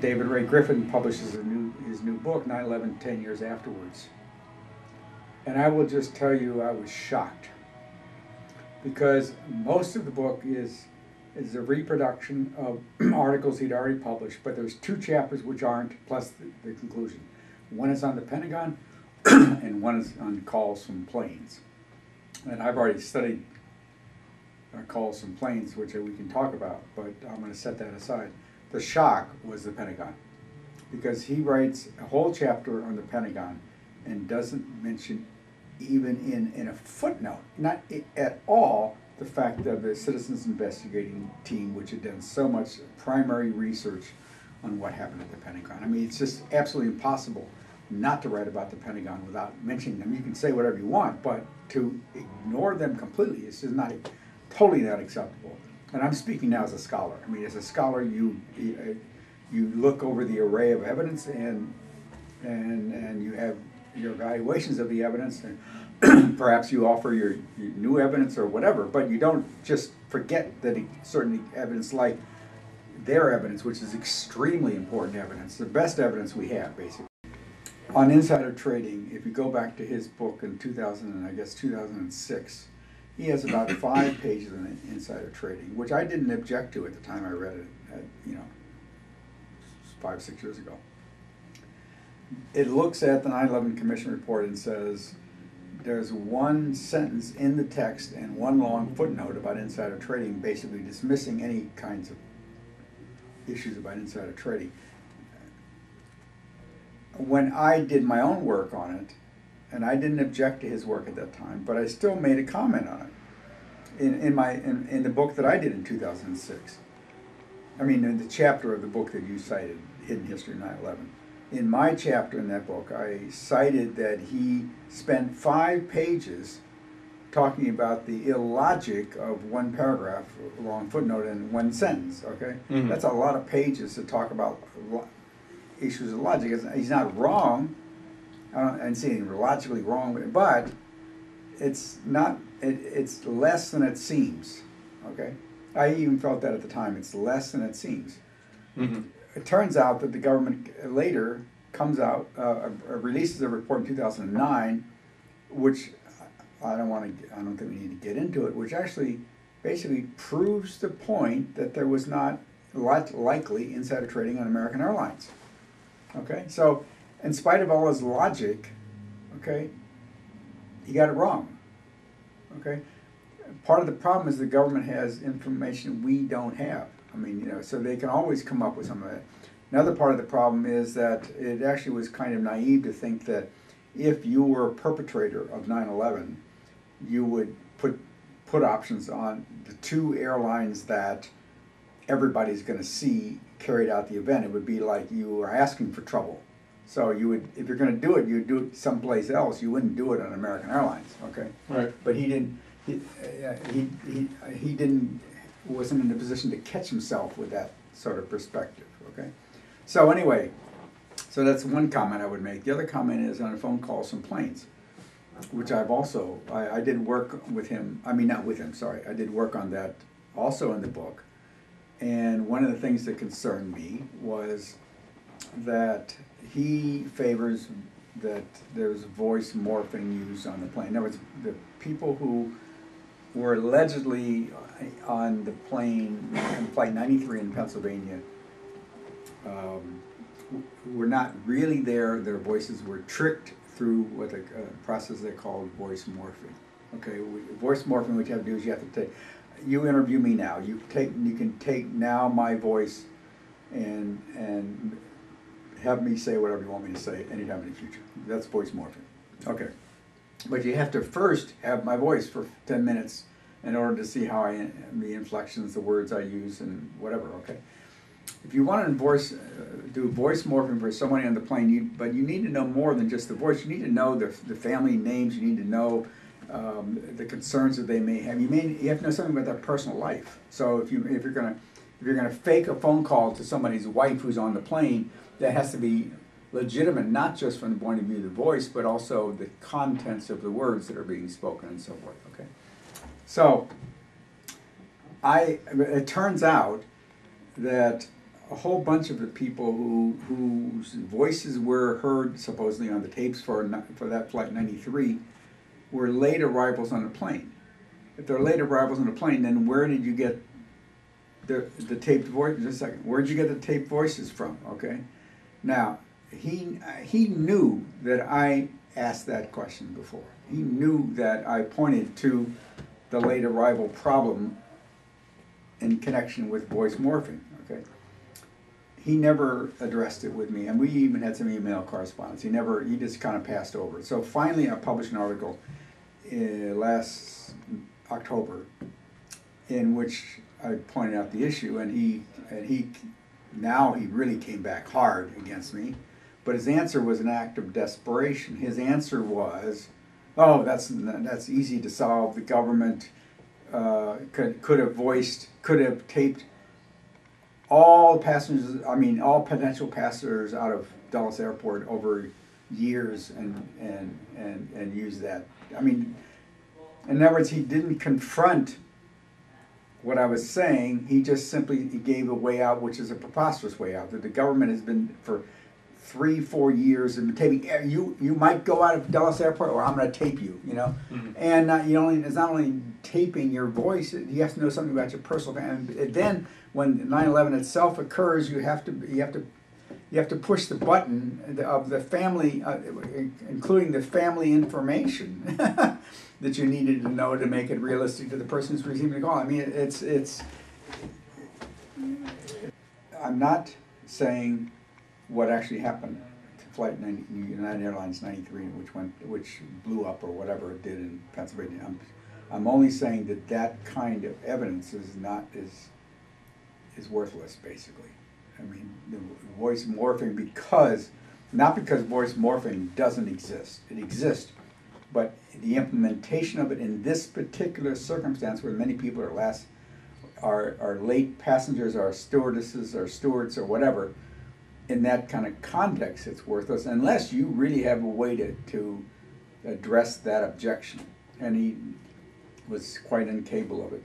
David Ray Griffin publishes his new book, 9/11, 10 years afterwards. And I will just tell you, I was shocked. Because most of the book is a reproduction of articles he'd already published, but there's 2 chapters which aren't, plus the conclusion. One is on the Pentagon, and one is on calls from planes. And I've already studied calls from planes, which we can talk about, but I'm going to set that aside. The shock was the Pentagon, because he writes a whole chapter on the Pentagon and doesn't mention even in a footnote, not at all, the fact that the Citizens Investigating Team, which had done so much primary research on what happened at the Pentagon. I mean, it's just absolutely impossible not to write about the Pentagon without mentioning them. You can say whatever you want, but to ignore them completely is just totally not acceptable. And I'm speaking now as a scholar. I mean, as a scholar, you look over the array of evidence and you have your evaluations of the evidence, and perhaps you offer your new evidence or whatever, but you don't just forget that certain evidence, like their evidence, which is extremely important evidence, the best evidence we have, basically. On insider trading, if you go back to his book in 2006, he has about 5 pages on insider trading, which I didn't object to at the time I read it, 5, 6 years ago. It looks at the 9/11 Commission report and says there's one sentence in the text and one long footnote about insider trading, basically dismissing any kinds of issues about insider trading. When I did my own work on it, and I didn't object to his work at that time, but I still made a comment on it in the book that I did in 2006. I mean, in the chapter of the book that you cited, Hidden History of 9/11. In my chapter in that book, I cited that he spent 5 pages talking about the illogic of one paragraph, a long footnote, and one sentence, okay? Mm-hmm. That's a lot of pages to talk about issues of logic. He's not wrong. I don't see anything logically wrong with it, but it's not. It's less than it seems. Okay, I even felt that at the time. It's less than it seems. Mm-hmm. It turns out that the government later comes out, releases a report in 2009, which I don't think we need to get into it. Which actually, basically proves the point that there was not likely insider trading on American Airlines. Okay, so in spite of all his logic, okay, he got it wrong. Okay, part of the problem is the government has information we don't have. I mean, so they can always come up with some of that. Another part of the problem is that it actually was kind of naive to think that if you were a perpetrator of 9/11, you would put options on the 2 airlines that everybody's going to see carried out the event. It would be like you were asking for trouble. So you would, if you're going to do it, you'd do it someplace else. You wouldn't do it on American Airlines, okay? Right. But he didn't. He didn't. Wasn't in a position to catch himself with that sort of perspective, okay? So anyway, so that's one comment I would make. The other comment is on phone calls from planes, which I've also, I did work with him, I mean not with him, sorry, I did work on that also in the book. And one of the things that concerned me was that he favors that there's voice morphing used on the plane. In other words, the people who were allegedly on the plane, on Flight 93 in Pennsylvania, were not really there. Their voices were tricked through what a process they called voice morphing. Okay, voice morphing, what you have to do is you have to take, you interview me now. You can take now my voice and have me say whatever you want me to say anytime in the future. That's voice morphing. Okay. But you have to first have my voice for 10 minutes in order to see how the inflections, the words I use, and whatever, okay? If you want to do voice morphing for somebody on the plane, but you need to know more than just the voice. You need to know the family names. You need to know the concerns that they may have. You have to know something about their personal life. So if you're gonna fake a phone call to somebody's wife who's on the plane, that has to be legitimate, not just from the point of view of the voice, but also the contents of the words that are being spoken and so forth. Okay, so it turns out that a whole bunch of the people whose voices were heard supposedly on the tapes for that Flight 93 were late arrivals on the plane. If they're late arrivals on the plane, then where did you get the taped voice? Just a second. Where did you get the taped voices from? Okay. Now he knew that I asked that question before. He knew that I pointed to the late arrival problem in connection with voice morphing. Okay. He never addressed it with me, and we even had some email correspondence. He just kind of passed over it. So finally, I published an article last October in which I pointed out the issue, and he really came back hard against me. But his answer was an act of desperation. His answer was, "Oh, that's easy to solve. The government could have taped all passengers. I mean, all potential passengers out of Dulles Airport over years and use that." I mean, in other words, he didn't confront what I was saying. He just simply gave a way out, which is a preposterous way out. That the government has been for 3-4 years and taping. You might go out of Dulles Airport, or I'm going to tape you. You know, and it's not only taping your voice. You have to know something about your personal. And then when 9/11 itself occurs, you have to push the button of the family, including the family information that you needed to know to make it realistic to the person who's receiving the call. I mean, it's. I'm not saying what actually happened to Flight 90, United Airlines 93, which blew up or whatever it did in Pennsylvania. I'm only saying that kind of evidence is worthless, basically. I mean, the voice morphing not because voice morphing doesn't exist. It exists, but the implementation of it in this particular circumstance, where many people are late passengers, or stewardesses, or stewards, or whatever, in that kind of context, it's worthless unless you really have a way to address that objection. And he was quite incapable of it